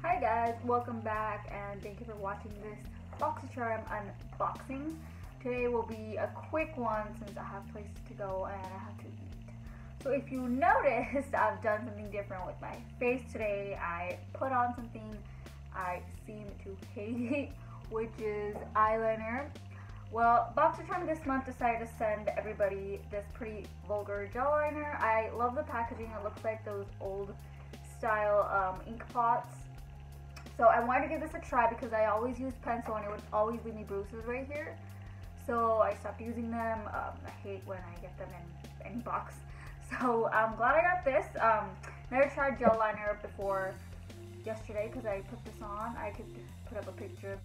Hi guys, welcome back and thank you for watching this Boxycharm unboxing. Today will be a quick one since I have places to go and I have to eat. So if you noticed, I've done something different with my face today. I put on something I seem to hate, which is eyeliner. Well, Boxycharm this month decided to send everybody this pretty vulgar gel liner. I love the packaging. It looks like those old style ink pots. So I wanted to give this a try because I always use pencil and it would always leave me bruises right here. So I stopped using them. I hate when I get them in any box. So I'm glad I got this. Never tried gel liner before yesterday because I put this on. I could put up a picture.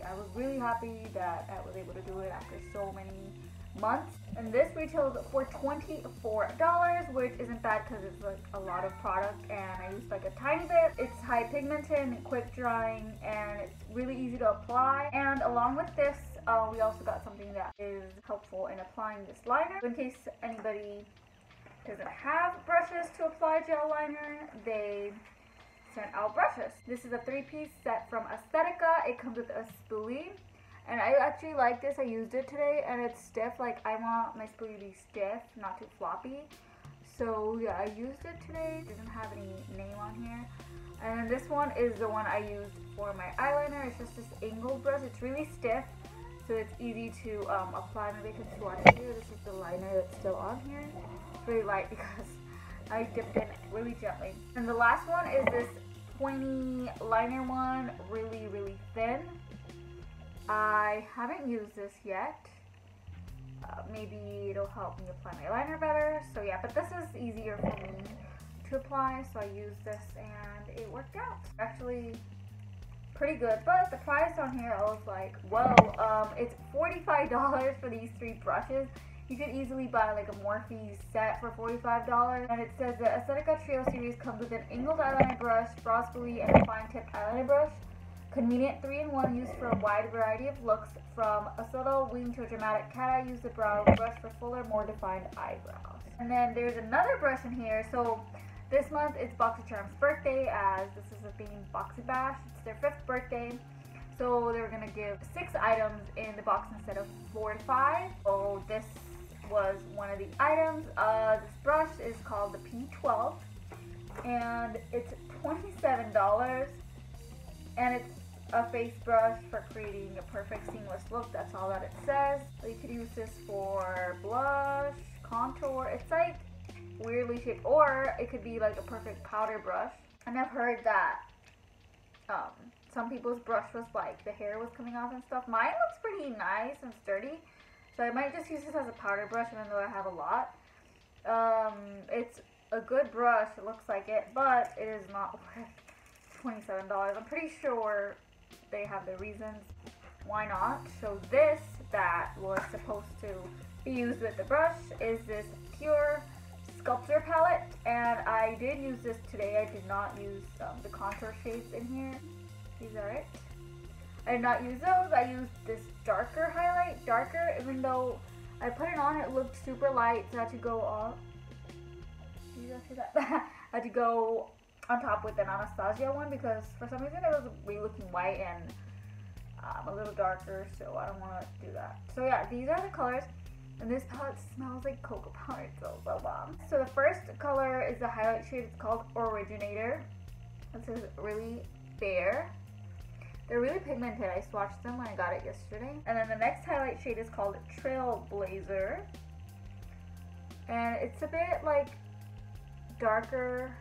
I was really happy that I was able to do it after so many months. And this retails for $24, which isn't bad because it's like a lot of product and I used like a tiny bit. It's high pigmented and quick drying and it's really easy to apply. And along with this, we also got something that is helpful in applying this liner. In case anybody doesn't have brushes to apply gel liner, they sent out brushes. This is a 3-piece set from Aesthetica. It comes with a spoolie. And I actually like this. I used it today and it's stiff. Like I want my spoolie to be stiff, not too floppy. So yeah, I used it today. It doesn't have any name on here. And then this one is the one I used for my eyeliner. It's just this angled brush. It's really stiff, so it's easy to apply. Maybe I can swatch it here. This is the liner that's still on here. It's really light because I dipped in really gently. And the last one is this pointy liner one, really thin. I haven't used this yet. Maybe it'll help me apply my liner better. So yeah, but this is easier for me to apply, so I used this and it worked out. Actually pretty good, but the price on here, I was like, whoa, it's $45 for these 3 brushes. You could easily buy like a Morphe set for $45. And it says the Aesthetica Trio series comes with an angled eyeliner brush, brow spoolie, and a fine tip eyeliner brush. Convenient 3-in-1 used for a wide variety of looks, from a subtle wing to a dramatic cat eye. Use the brow brush for fuller, more defined eyebrows. And then there's another brush in here. So this month it's Boxycharm's birthday, as this is a theme Boxy Bash. It's their 5th birthday. So they were gonna give 6 items in the box instead of 4 to 5. So this was one of the items. This brush is called the P12 and it's $27. And it's a face brush for creating a perfect seamless look. That's all that it says. You could use this for blush, contour. It's like weirdly shaped, or it could be like a perfect powder brush. And I've heard that some people's brush was like the hair was coming off and stuff. Mine looks pretty nice and sturdy, so I might just use this as a powder brush even though I have a lot. It's a good brush, it looks like it, but it is not worth $27. I'm pretty sure they have their reasons why not. So this that was supposed to be used with the brush is this Pür Sculpture palette, and I did use this today. I did not use the contour shades in here. These are it. I did not use those. I used this darker highlight, even though I put it on, it looked super light, so I had to go off. Do you guys see that? I had to go on top with an Anastasia one because for some reason it was really looking white and a little darker, so I don't want to do that. So yeah, these are the colors, and this palette smells like cocoa powder. It's so bomb. So the first color is the highlight shade. It's called Originator. This is really fair. They're really pigmented. I swatched them when I got it yesterday. And then the next highlight shade is called Trailblazer, and it's a bit like darker.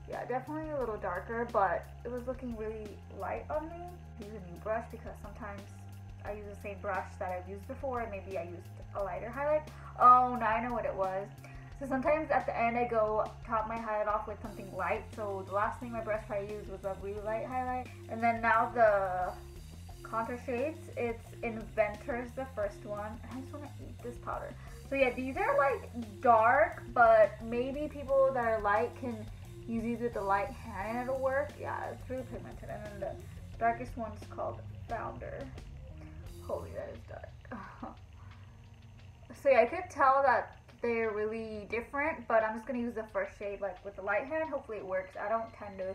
Yeah, definitely a little darker, but it was looking really light on me. Use a new brush because sometimes I use the same brush that I've used before and maybe I used a lighter highlight. Oh, now I know what it was. So sometimes at the end I go top my highlight off with something light. So the last thing my brush probably used was a really light highlight. And then now the contour shades, it's Inventor's the first one. I just want to eat this powder. So yeah, these are like dark, but maybe people that are light can use these with the light hand and it'll work. Yeah, it's really pigmented. And then the darkest one's called Founder. Holy, that is dark. So yeah, I could tell that they're really different, but I'm just gonna use the first shade like with the light hand. Hopefully it works. I don't tend to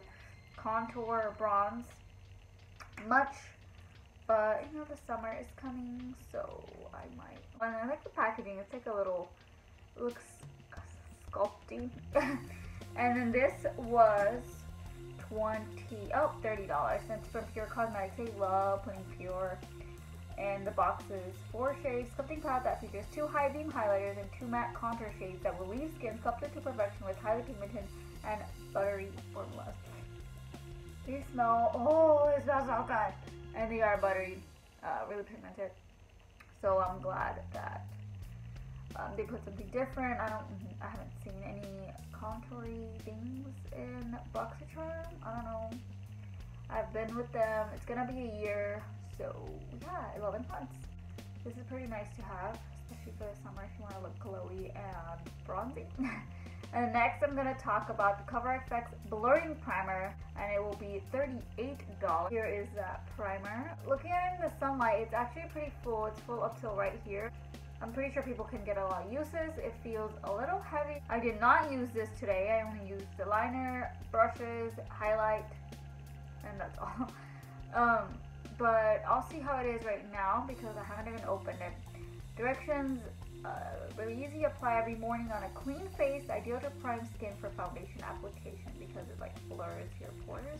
contour bronze much, but you know the summer is coming, so I might. And I like the packaging. It's like a little, it looks sculpty. And then this was $30. And it's from Pür Cosmetics. They love putting Pür. And the box is 4 shades sculpting palette that features 2 high beam highlighters and 2 matte contour shades that will leave skin sculpted to perfection with highly pigmented and buttery formulas. They smell, oh, it smells so good. And they are buttery, really pigmented. So I'm glad that they put something different. I haven't seen any contoury things in Boxycharm. I don't know. I've been with them. It's gonna be a year. So yeah, 11 months. This is pretty nice to have, especially for the summer if you want to look glowy and bronzy. And next I'm going to talk about the Cover FX Blurring Primer, and it will be $38. Here is that primer. Looking at it in the sunlight, it's actually pretty full. It's full up till right here. I'm pretty sure people can get a lot of uses. It feels a little heavy. I did not use this today. I only used the liner, brushes, highlight, and that's all. But I'll see how it is right now because I haven't even opened it. Directions, really easy. Apply every morning on a clean face. Ideal to prime skin for foundation application because it like blurs your pores.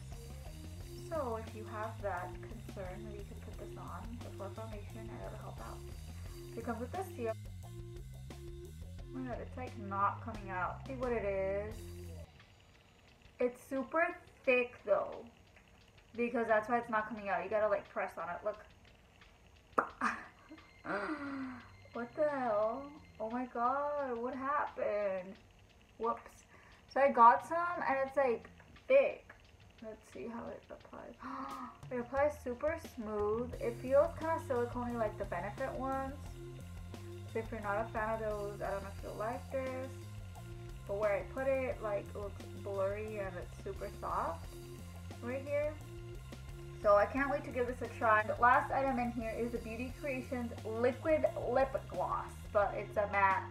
So if you have that concern, maybe you can put this on before foundation and it'll help out. So it comes with this here. Oh my god, it's like not coming out. See what it is. It's super thick though. Because that's why it's not coming out. You gotta like press on it. Look. What the hell? Oh my god, what happened? Whoops. So I got some and it's like thick. Let's see how it applies. It applies super smooth. It feels kind of silicone-y like the Benefit ones. So if you're not a fan of those, I don't know if you'll like this. But where I put it, like, it looks blurry and it's super soft right here. So I can't wait to give this a try. The last item in here is the Beauty Creations Liquid Lip Gloss. But it's a matte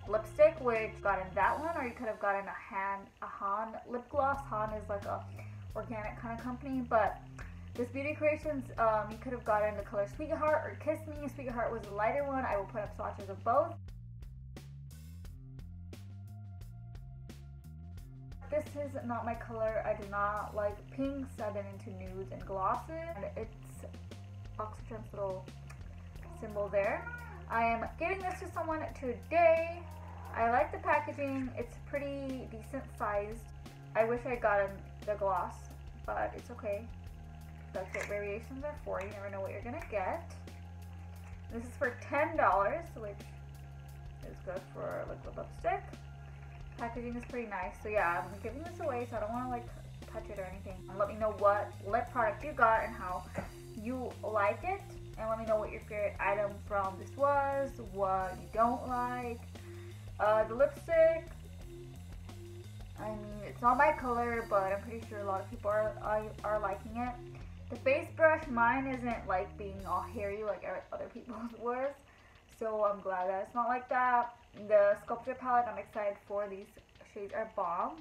lipstick, which got in that one, or you could have gotten a Han lip gloss. Han is like a organic kind of company, but this Beauty Creations, you could have gotten the color Sweetheart or Kiss Me. Sweetheart was the lighter one. I will put up swatches of both. This is not my color. I do not like pinks. I've been into nudes and glosses. And it's Boxycharm's little symbol there. I am giving this to someone today. I like the packaging. It's pretty decent sized. I wish I had gotten the gloss, but it's okay. That's what variations are for. You never know what you're gonna get. This is for $10, which is good for liquid lipstick. Packaging is pretty nice. So yeah, I'm giving this away, so I don't want to like touch it or anything. And let me know what lip product you got and how you like it. And let me know what your favorite item from this was, what you don't like. The lipstick, I mean, it's not my color, but I'm pretty sure a lot of people are liking it. The face brush, mine isn't like being all hairy like other people's was. So I'm glad that it's not like that. The sculpture palette, I'm excited for. These shades are bomb.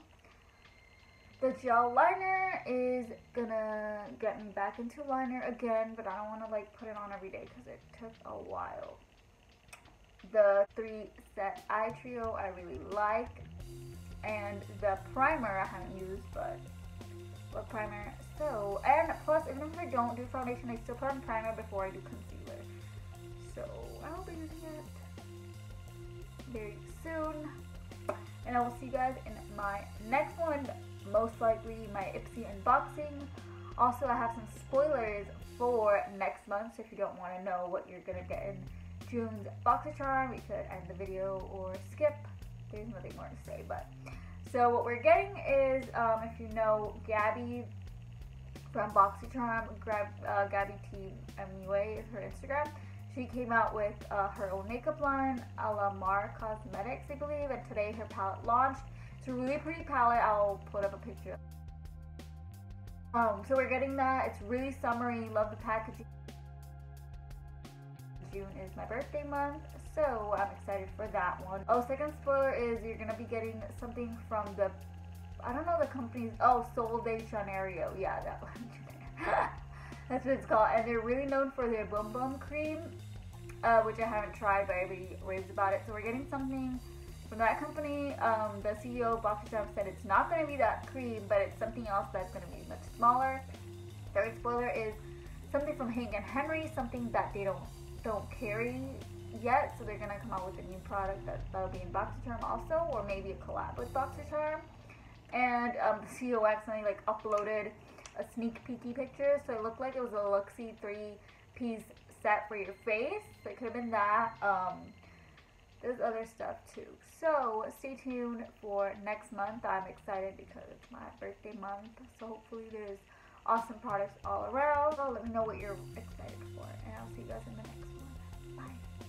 The gel liner is gonna get me back into liner again, but I don't want to like put it on every day because it took a while. The 3-set eye trio I really like, and the primer I haven't used, but what primer? So, and plus even if I don't do foundation, I still put on primer before I do concealer. So I will be using it very soon, and I will see you guys in my next one, most likely my Ipsy unboxing. Also, I have some spoilers for next month, so if you don't want to know what you're gonna get in June's Boxycharm, you could end the video or skip. There's nothing more to say, but so what we're getting is, if you know Gabby from Boxycharm, Gabby T MUA is her Instagram. She came out with her own makeup line, a la Mar Cosmetics, I believe, and today her palette launched. It's a really pretty palette. I'll put up a picture. So we're getting that. It's really summery. Love the packaging. June is my birthday month, so I'm excited for that one. Oh, second spoiler is you're gonna be getting something from the I don't know the company's, oh, Sol de Janeiro, yeah, that one. That's what it's called, and they're really known for their Bum Bum cream, which I haven't tried, but everybody raves about it. So we're getting something from that company. The CEO of Boxycharm said it's not going to be that cream, but it's something else that's going to be much smaller. Third spoiler is something from Hank and Henry, something that they don't carry yet, so they're going to come out with a new product that'll be in Boxycharm also, or maybe a collab with Boxycharm. And the CEO accidentally like uploaded a sneak peeky picture, so it looked like it was a Luxy 3-piece set for your face. So it could have been that. There's other stuff too. So stay tuned for next month. I'm excited because it's my birthday month. So hopefully there's awesome products all around. So let me know what you're excited for, and I'll see you guys in the next one. Bye.